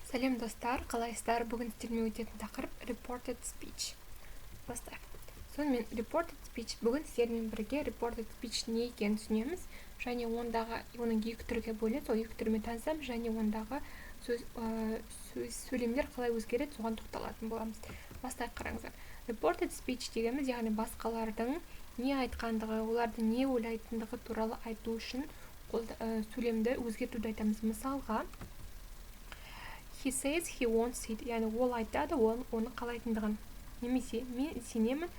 Сәлем достар, қалайсыздар? Бүгін сіздермен өтетін тақырып reported speech. Бастайық. Сонымен reported speech бүгін сіздермен бірге reported speech не екенін түсінеміз, және оның екі түрге бөлінеді, сол екі түрмен танысамыз, және ондағы сөйлемдер қалай өзгереді, соған тоқталатын боламыз. Бастайық, қараңыздар. Reported speech дегеніміз, яғни басқалардың не айтқандығы, олардың не ойлайтындығы туралы айту үшін сөйлемді өзгертуді айтамыз. Мысалға, he says he wants it, яғни ол айтады, ол оны қалайтындығын. Немесе мен сенемін,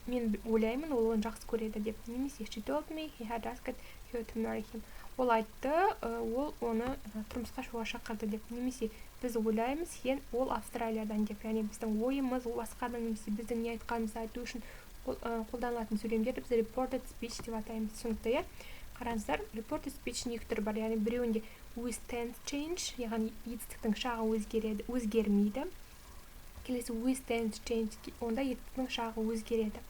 мен ойлаймын, ол оны жақсы көреді деп. Немесе she told me he had asked her to marry him. Ол айтты, ол оны тұрмысқа шығуға шақырды деп. Немесе біз ойлаймыз, ол Австралиядан деп. Яғни біздің ойымыз, ол басқаның немесе біздің не айтқанымызды айту үшін қолданылатын сөйлемдерді біз reported speech деп атаймыз. Түсінікті, қараңыздар, reported speech екі түрі бар. Яғни біреуінде with tense change, яғни етістіктің шағы өзгермейді. Келесі with tense change, онда етістіктің шағы өзгереді.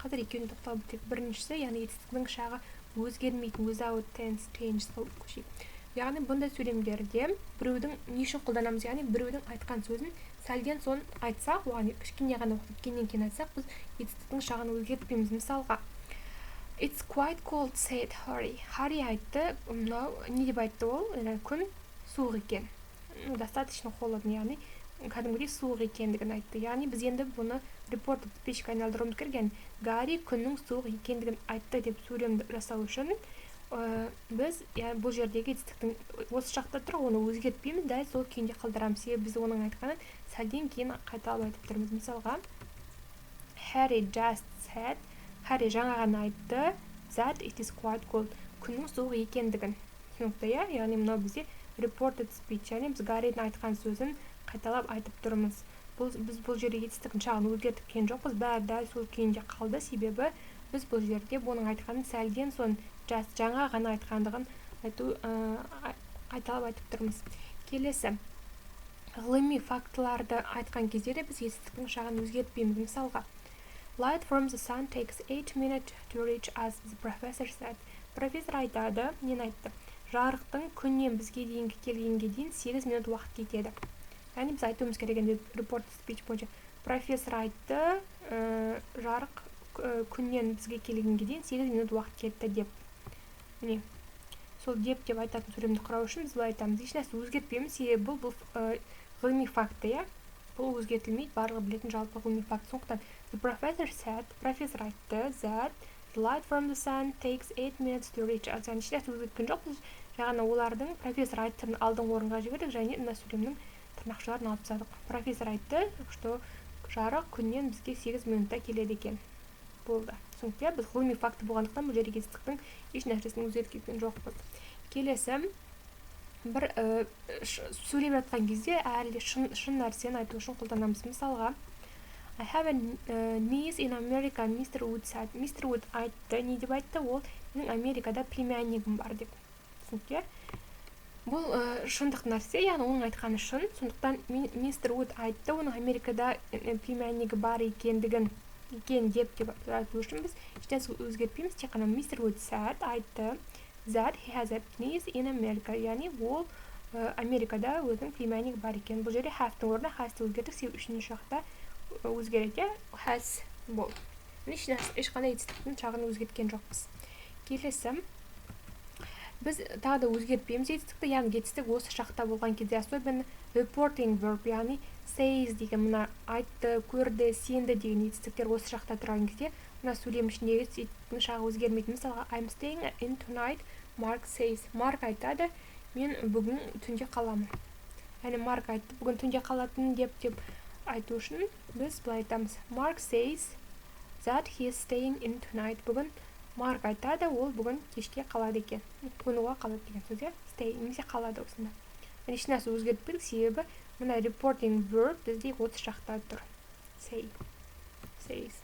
Қазір екеуіне тоқталып өтейік. Біріншісі, яғни етістіктің шағы өзгермейтін without tense change көшейік. Яғни бұндай сөйлемдерде біреудің не үшін қолданамыз, яғни біреудің айтқан сөзін сәлден соң айтсақ, оған кішкене ғана уақыт өткеннен кейін айтсақ, біз етістіктің шағын өзгертпейміз. Мысалға, it's quite cold, said Harry. Harry айтты, не деп айтты ол? Күн суық екен. Достаточно холодно, яғни кәдімгідей суық екендігін айтты. Яғни біз енді бұны reported speech-ке айналдыруымыз керек. Гарри күннің суық екендігін айтты деп сөйлемді жасау үшін біз бұл жердегі етістіктің осы жақта тұр, оны өзгертпейміз, дәл сол күйінде қалдырамыз. Себебі біз оның айтқанын сәлден кейін қайталап айтып тұрмыз. Мысалға, Harry just said, Harry жаңа ғана айтты, that it is quite cold, күннің суық екендігін. Түсінікті, яғни мынау бізде reported speech, яғни біз Гарридің айтқан сөзін қайталап айтып тұрмыз. Біз бұл жерде етістіктің шағын өзгерткен жоқпыз, бәрі дәл сол күйінде қалды, себебі біз бұл жерде бұның айтқанын сәлден соң жаңа ғана айтқандығын қайталап айтып тұрмыз. Келесі, ғылыми фактыларды айтқан кезде де біз етістіктің шағын өзгертпейміз. Мысалға, light from the sun takes 8 minutes to reach us, the professor said. Профессор айтады, нені айтты? Жарықтың күннен бізге дейінгі келгенге дейін 8 минут уақыт кетеді. Яғни біз айтуымыз керек енді reported speech бойынша. Профессор айтты, жарық күннен бізге келгенге дейін 8 минут уақыт кетті деп. Міне, сол деп айтатын сөйлемді құрау үшін біз былай айтамыз. Ешнәрсе өзгертпейміз, себебі бұл ғылыми факты, бұл өзгертілмейді, барлығы білетін жалпы ғылыми факт. Сондықтан the professor said, профессор айтты, that the light from the sun takes 8 minutes to reach us. Яғни ешнәрсе өзгерткен жоқпыз, жаңа олардың профессор айттығын алдыңғы орынға жібердік, және мына сөйлемнің тырнақшаларын алып тастадық. Профессор айтты, что жарық күннен бізге 8 минутта келеді екен. Болды. Түсінікті, біз ғылыми факты болғандықтан бұл жерге етістіктің еш нәрсесін өзгерткен жоқпыз. Келесі, бір сөйлеп жатқан кезде әлде шын нәрсені айту үшін қолданамыз. Мысалға, I have a niece in America, Mr. Wood said. Mr. Wood айтты, не деп айтты? Ол менің Америкада племяннигім бар деп. Түсінікті? Бұл шындық нәрсе, яғни оның айтқаны шын. Сондықтан Mr. Wood айтты, оның Америкада племяннигі бар екен деп айту үшін біз ешнәрсе өзгертпейміз, тек қана Mr. Wood said айтты, that he has a niece in America, яғни ол Америкада өзінің племяннигі бар екен. Бұл жерде have-тың орнына has-ті өзгердік, себебі үшінші жақта өзгереді, has бол. Ешқандай етістіктің шағын өзгерткен жоқпыз. Келесі, біз тағы да өзгертпейміз етістікті, яғни етістік осы шақта болған кезде, особенно reporting verb, яғни says деген мына айтты, көрді, сенді деген етістіктер осы шақта тұрған кезде, мына сөйлем ішіндегі етістіктің шағы өзгермейді. Мысалға, I'm staying in tonight, Mark says. Марк айтады, мен бүгін түнде қаламын. Яғни Марк айтты, бүгін түнде қалатын деп айту үшін біз былай айтамыз. Mark says that he is staying in tonight. Бүгін Марк айтады, ол бүгін кешке қалады екен. Қонуға қалады деген сөзге stay, немесе қалады осында. Еш нәрсе өзгертпейді, себебі мына reporting verb бізде осы жақта тұр. Says.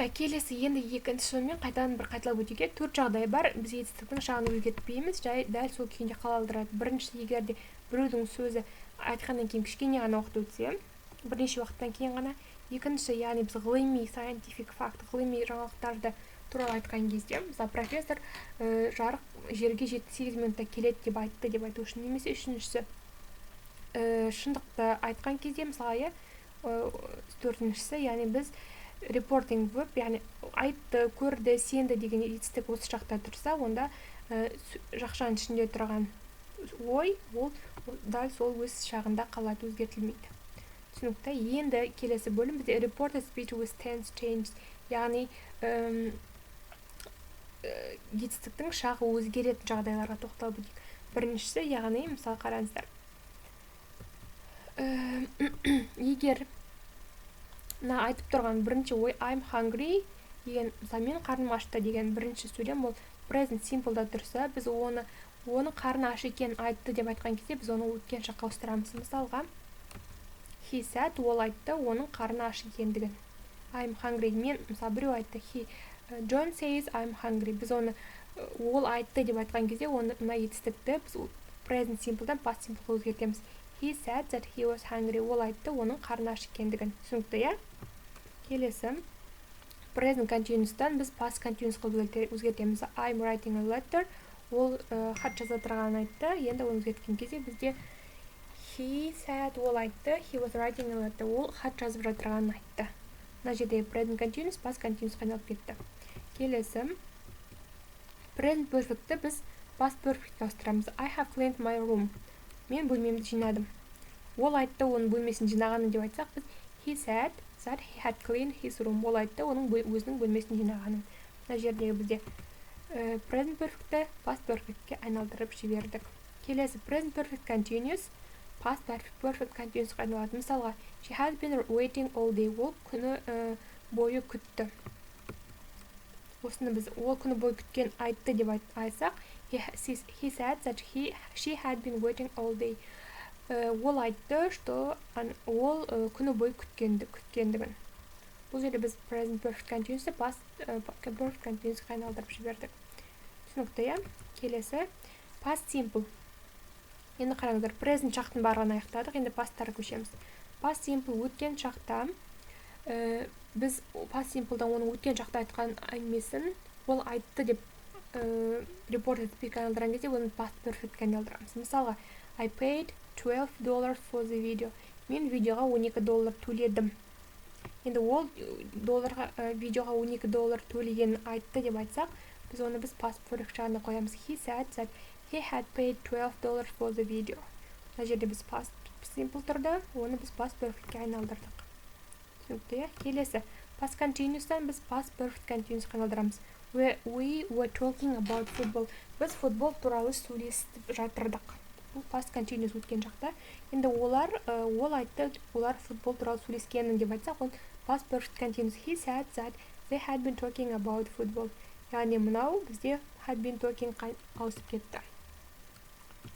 Келесі енді екіншімен қайталап өтуге 4 жағдай бар. Біз етістіктің шағын өзгертпейміз, дәл сол күйінде қалдырады. Біріншісі, егерде біреудің сөзі айтқаннан кейін кішкене ғана уақыт өтсе, бірнеше уақыттан кейін ғана. Екіншісі, яғни біз ғылыми scientific fact, ғылыми жаңалықтарды туралы айтқан кезде, мысалы профессор жарық жерге 7-8 минутта келеді деп айтты деп айту үшін. Немесе үшіншісі, шындықты айтқан кезде мысалға төртіншісі, яғни біз reporting verb, яғни айтты, көрді, сенді деген етістік осы жақта тұрса, онда жақшаның ішінде тұрған ой, ол дәл сол өз шағында қалады, өзгертілмейді. Түсінікті. Енді келесі бөлім бізде reported speech with tense change, яғни етістіктің шағы өзгеретін жағдайларға тоқталып өтейік. Біріншісі, яғни мысалы қараңыздар. Егер айтып тұрған бірінші ой I'm hungry деген, мысалы мен қарным ашты деген бірінші сөйлем ол present simple'да тұрса, біз оның қарны аш екенін айтты деп айтқан кезде біз оны өткен шаққа ауыстырамыз. Мысалға he said, ол айтты оның қарны аш екендігін. I'm hungry, мен мысалы біреу айтты, John says I'm hungry, біз оны ол айтты деп айтқан кезде оны етістікті біз present simple'дан past simple'ға өзгертеміз. He said that he was hungry, ол айтты оның қарны аш екендігін. Түсінікті, иә? Келесі present continuous'тан біз past continuous'қа өзгертеміз. I'm writing a letter, ол хат жаза тұрғанын айтты. Енді оны өзгерткен кезде бізде he said, ол айтты, he was writing a letter, ол хат жазып жатырғанын айтты. Мына жерде present continuous past continuous'қа айналып кетті. Келесі present perfect'ті біз past perfect'ке ауыстырамыз. I have cleaned my room, мен бөлмемді жинадым. Ол айтты, оның бөлмесін жинағанын деп айтсақ, біз he said that he had cleaned his room, ол айтты, оның өзінің бөлмесін жинағанын. Мына жердегі бізде present perfect'ті past perfect'ке айналдырып жібердік. Келесі present perfect continuous past perfect continuous'қа айналады. Мысалға she has been waiting all day, ол күні бойы күтті. Осыны біз ол күні бойы күткен айтты деп айтсақ, he said that she had been waiting all day. Ол айтты, что ол күні бойы күткендігін. Бұл жерде біз present perfect continuous'ты past perfect continuous'қа айналдырып жібердік. Түсінікті, иә? Келесі past simple. Енді қараңыздар, present шақтың барлығын аяқтадық, енді past'тарға көшеміз. Past simple өткен шақта біз past simple'дан оның өткен шақта айтқан әңгімесін ол айтты деп reported speech айналдырған кезде оны past perfect'ке айналдырамыз. Мысалға I paid $12 for the video. Мен видеоға $12 төледім. Енді ол видеоға $12 төлегенін айтты деп айтсақ, біз оны past perfect жағына қоямыз. He said that he had paid $12 for the video. Мына жерде біз past simple тұрды, оны біз past perfect'ке айналдырдық. Түсінікті, келесі past continuous'тан біз past perfect continuous'қа айналдырамыз. We were talking about football. Біз футбол туралы сөйлесіп жатырдық. Бұл past continuous өткен шақта. Енді ол айтты, олар футбол туралы сөйлескенін деп айтсақ, ол past perfect continuous. He said that they had been talking about football. Яғни мынау бізде had been talking ауысып кетті.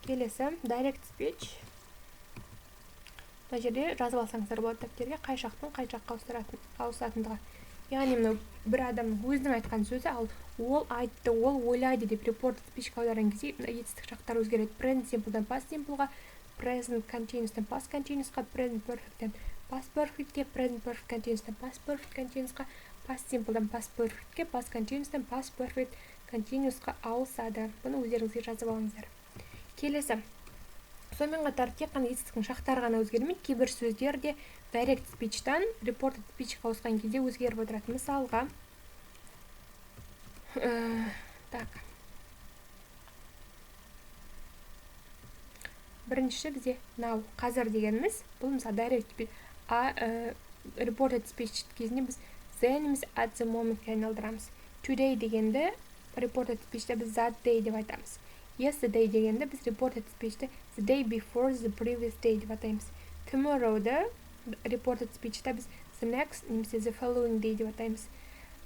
Келесі direct speech. Мына жерде жазып алсаңыздар болады дәптерге қай жақтың қай жаққа ауысатындығы. Яғни мынау бір адамның өзінің айтқан сөзі, ал ол айтты, ол ойлайды деп reported speech-қа аударған кезде етістік жақтар өзгереді. Present simple'дан past simple'ға, present continuous'тан past continuous'қа, present perfect'тен past perfect'ке, present perfect continuous'тан past perfect continuous'қа, past simple'дан past perfect'ке, past continuous'тан past perfect continuous'қа ауысады. Бұны өздеріңізге жазып алыңыздар. Келесі. Сонымен қатар тек қана етістіктің шақтары ғана өзгермейді, кейбір сөздер де direct speech-тан reported speech-қа ауысқан кезде өзгеріп отырады. Мысалға, біріншісі бізде now, қазір дегеніміз, бұл мысалы direct speech, reported speech кезінде біз then емес at the moment-ке айналдырамыз. Today дегенді reported speech-те біз that day деп айтамыз. Yesterday дегенде біз reported speech-те the day before the previous day деп атаймыз. Tomorrow-да reported speech-те біз the next немесе the following day деп атаймыз.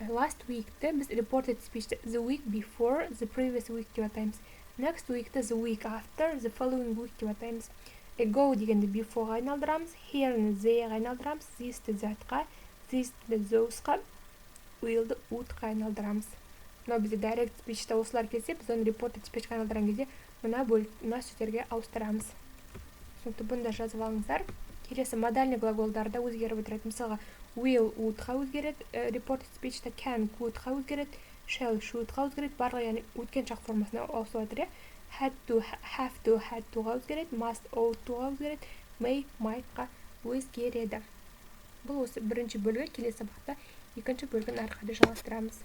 Last week-те біз reported speech-те the week before the previous week деп атаймыз. Next week-те the week after the following week деп атаймыз. Ago дегенде before-ға айналдырамыз. Here-ні there-ға айналдырамыз. This-ті that-ға, this-ті those-ға, will-ді would-ға айналдырамыз. Мына бізде direct speech-та осылар келсе, біз оны reported speech-қа айналдырған кезде мына сөздерге ауыстырамыз. Түсінікті, бұны да жазып алыңыздар. Келесі модальный глаголдарда өзгеріп отырады. Мысалға, will would-ға өзгереді, reported speech-та can could-ға өзгереді, shall should-ға өзгереді. Барлығы яғни өткен шақ формасына ауысып отыр. had to, have to, had toға өзгереді, must, ought тоға өзгереді, may, mightқа өзгереді. Бұл осы бірінші бөлігі, келесі сабақта екінші бөлігін әрі қарай жалғастырамыз.